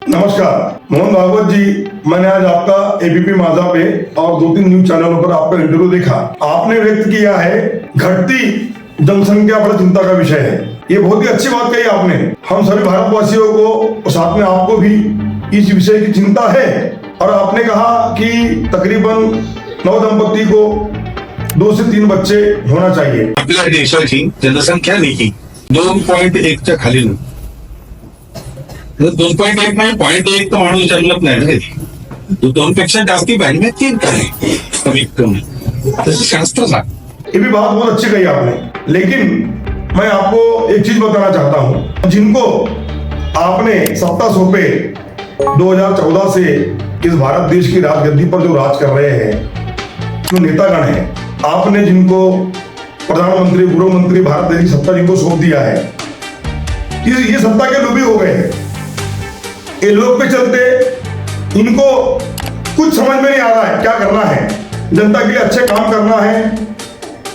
नमस्कार, मोहन भागवत जी। मैंने आज आपका एबीपी माझा पे और 2-3 न्यूज चैनलों पर आपका इंटरव्यू देखा। आपने व्यक्त किया है घटती जनसंख्या बड़ा चिंता का विषय है। ये बहुत ही अच्छी बात कही आपने। हम सभी भारतवासियों को और साथ में आपको भी इस विषय की चिंता है। और आपने कहा कि तकरीबन नवदंपति को 2 से 3 बच्चे होना चाहिए। आपल्या देशाची जनसंख्या देखील 2.1च्या खाली 2.1 नाही 0.1 तर माणूस जन्मत नाही ना, 2 पेक्षा जास्ती पाहिजे 3 काय कमीत कमी तसं शास्त्र सांग। ये भी बात बहुत अच्छी कही आपने, लेकिन मैं आपको एक चीज बताना चाहता हूं। जिनको आपने सत्ता सौंपे 2014 से इस भारत देश की राजगद्दी पर जो राज कर रहे हैं, जो नेतागण हैं, आपने जिनको प्रधानमंत्री गृह मंत्री भारत देश की सत्ता जिनको सौंप दिया है, ये सत्ता के लोभी हो गए हैं। ये लोग पे चलते इनको कुछ समझ में नहीं आ रहा है क्या करना है। जनता के लिए अच्छे काम करना है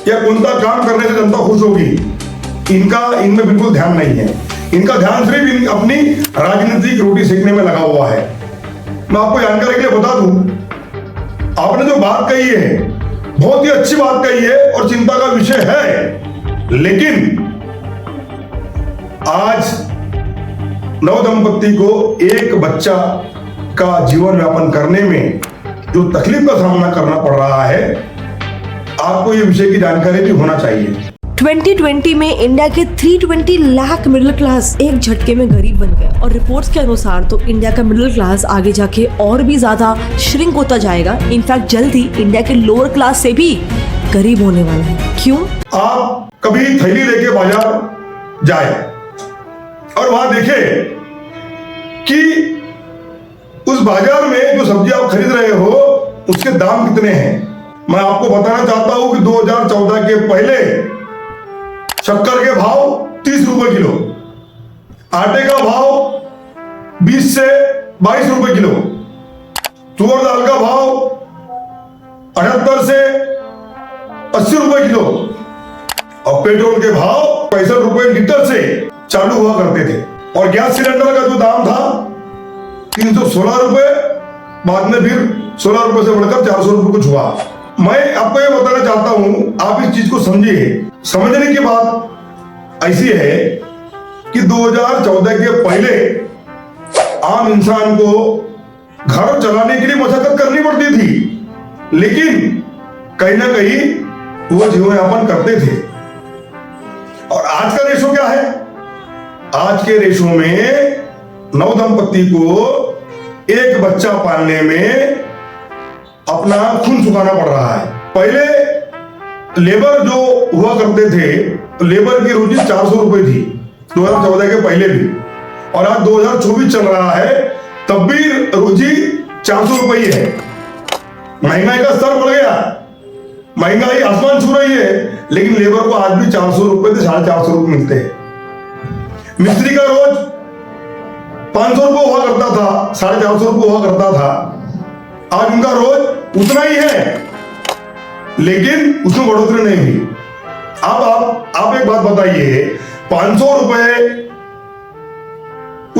या कौन सा काम करने से जनता खुश होगी, इनमें बिल्कुल ध्यान नहीं है। इनका ध्यान सिर्फ अपनी राजनीतिक रोटी सेकने में लगा हुआ है। मैं आपको जानकारी के लिए बता दूं, आपने जो बात कही है बहुत ही अच्छी बात कही है और चिंता का विषय है। लेकिन आज नवदंपति को एक बच्चा का जीवन यापन करने में जो तकलीफ का सामना करना पड़ रहा है, आपको ये विषय की जानकारी भी होना चाहिए। 2020 में इंडिया के 320 लाख मिडिल क्लास एक झटके में गरीब बन गए और रिपोर्ट्स के अनुसार तो इंडिया का मिडिल क्लास आगे जाके और भी ज्यादा श्रिंक होता जाएगा। इनफैक्ट जल्द ही इंडिया के लोअर क्लास से भी गरीब होने वाला है। क्यों? आप कभी थैली लेके बाजार जाए और वहां देखे कि उस बाजार में जो सब्जी आप खरीद रहे हो उसके दाम कितने हैं। मैं आपको बताना चाहता हूं कि 2014 के पहले शक्कर के भाव 30 रुपए किलो, आटे का भाव 20 से 22 रुपए किलो, तुअर दाल का भाव 78 से 80 रुपए किलो और पेट्रोल के भाव 65 रुपए लीटर से चालू हुआ करते थे। और गैस सिलेंडर का जो दाम था 316 रुपए, बाद में फिर 16 रुपए से बढ़कर 400 रुपए कुछ हुआ। मैं आपको ये बताना चाहता हूं, आप इस चीज को समझिए। समझने की बात ऐसी है कि 2014 के पहले आम इंसान को घर चलाने के लिए मशक्कत करनी पड़ती थी, लेकिन कहीं ना कहीं वो जीवन यापन करते थे। और आज का रेशो क्या है? आज के रेशो में नवदंपति को एक बच्चा पालने में अपना खून सुखाना पड़ रहा है। पहले लेबर जो हुआ करते थे, लेबर की रोजी 400 रुपए थी 2014 के पहले भी, और आज 2024 चल रहा है, तब भी रोजी 400 रुपए है। महंगाई का स्तर बढ़ गया, महंगाई आसमान छू रही है, लेकिन लेबर को आज भी 400 रुपए से 450 रुपए मिलते हैं। मिस्त्री का रोज 500 रुपए हुआ करता था, 450 रुपए हुआ करता था, आज उनका रोज उतना ही है, लेकिन उसमें बढ़ोतरी नहीं हुई। अब आप एक बात बताइए, 500 रुपए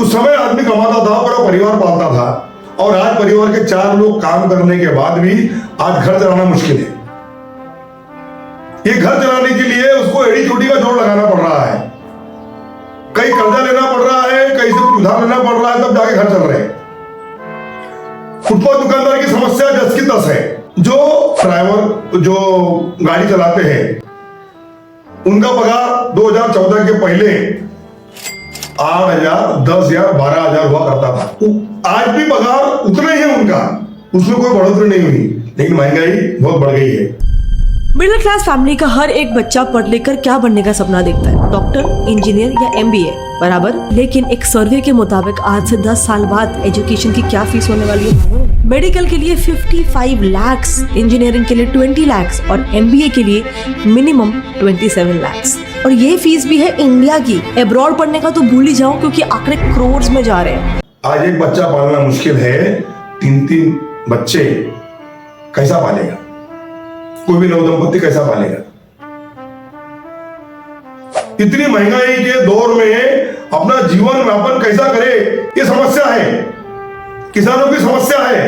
उस समय आदमी कमाता था, पूरा परिवार पालता था, और आज परिवार के 4 लोग काम करने के बाद भी आज घर चलाना मुश्किल है। ये घर चलाने के लिए उसको एड़ी चोटी का जोड़ लगाना पड़ रहा है, कहीं कर्जा लेना पड़ रहा है, कहीं से उधार लेना पड़ रहा है, तब जाके घर चल रहे हैं। फुटपाथ दुकानदार की समस्या 10 की 10 है। जो ड्राइवर जो गाड़ी चलाते हैं उनका पगार 2014 के पहले 8,000, 10,000, 12,000 हुआ करता था। आज भी पगार उतना ही है उनका, उसमें कोई बढ़ोतरी नहीं हुई, लेकिन महंगाई बहुत बढ़ गई है। मिडिल क्लास फैमिली का हर एक बच्चा पढ़ लेकर क्या बनने का सपना देखता है? डॉक्टर, इंजीनियर या MBA बराबर। लेकिन एक सर्वे के मुताबिक आज से 10 साल बाद एजुकेशन की क्या फीस होने वाली है? मेडिकल के लिए 55 लाख, इंजीनियरिंग के लिए 20 लाख और MBA के लिए मिनिमम 27 लाख। और ये फीस भी है इंडिया की। एब्रॉड पढ़ने का तो भूल ही जाओ, क्योंकि आंकड़े करोड़ में जा रहे हैं। आज एक बच्चा पालना मुश्किल है, 3-3 बच्चे कैसा पालेगा? कोई भी नवदंपति कैसा पालेगा? इतनी महंगाई के दौर में अपना जीवन यापन कैसा करे, ये समस्या है। किसानों की समस्या है।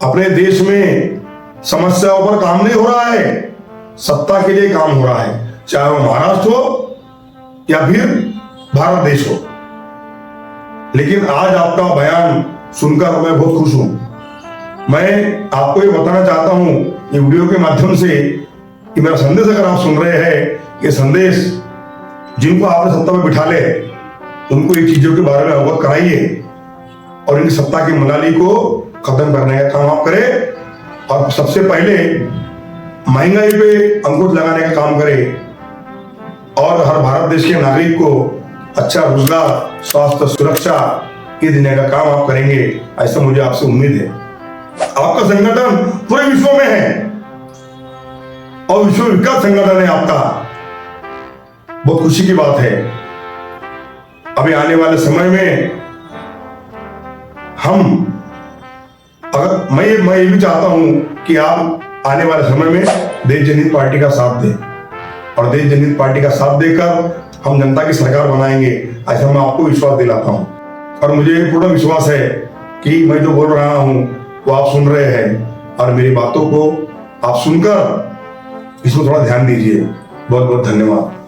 अपने देश में समस्याओं पर काम नहीं हो रहा है, सत्ता के लिए काम हो रहा है, चाहे वो महाराष्ट्र हो या फिर भारत देश हो। लेकिन आज आपका बयान सुनकर मैं बहुत खुश हूं। मैं आपको ये बताना चाहता हूं ये वीडियो के माध्यम से कि मेरा संदेश अगर आप सुन रहे हैं, ये संदेश जिनको आपने सत्ता में बिठा ले उनको इन चीजों के बारे में अवगत कराइए और इनकी सत्ता की मलाली को खत्म करने का काम आप करें और सबसे पहले महंगाई पे अंकुश लगाने का काम करें और हर भारत देश के नागरिक को अच्छा रोजगार, स्वास्थ्य, सुरक्षा ये देने का काम आप करेंगे, ऐसा मुझे आपसे उम्मीद है। आपका संगठन पूरे विश्व में है और विश्व विख्यात संगठन है आपका, बहुत खुशी की बात है। अभी आने वाले समय में हम अगर मैं ये भी चाहता हूं कि आप आने वाले समय में देश जनहित पार्टी का साथ दें और देश जनहित पार्टी का साथ देकर हम जनता की सरकार बनाएंगे, ऐसा मैं आपको विश्वास दिलाता हूं। और मुझे पूर्ण विश्वास है कि मैं जो बोल रहा हूं वो आप सुन रहे हैं और मेरी बातों को आप सुनकर इसमें थोड़ा ध्यान दीजिए। बहुत बहुत धन्यवाद।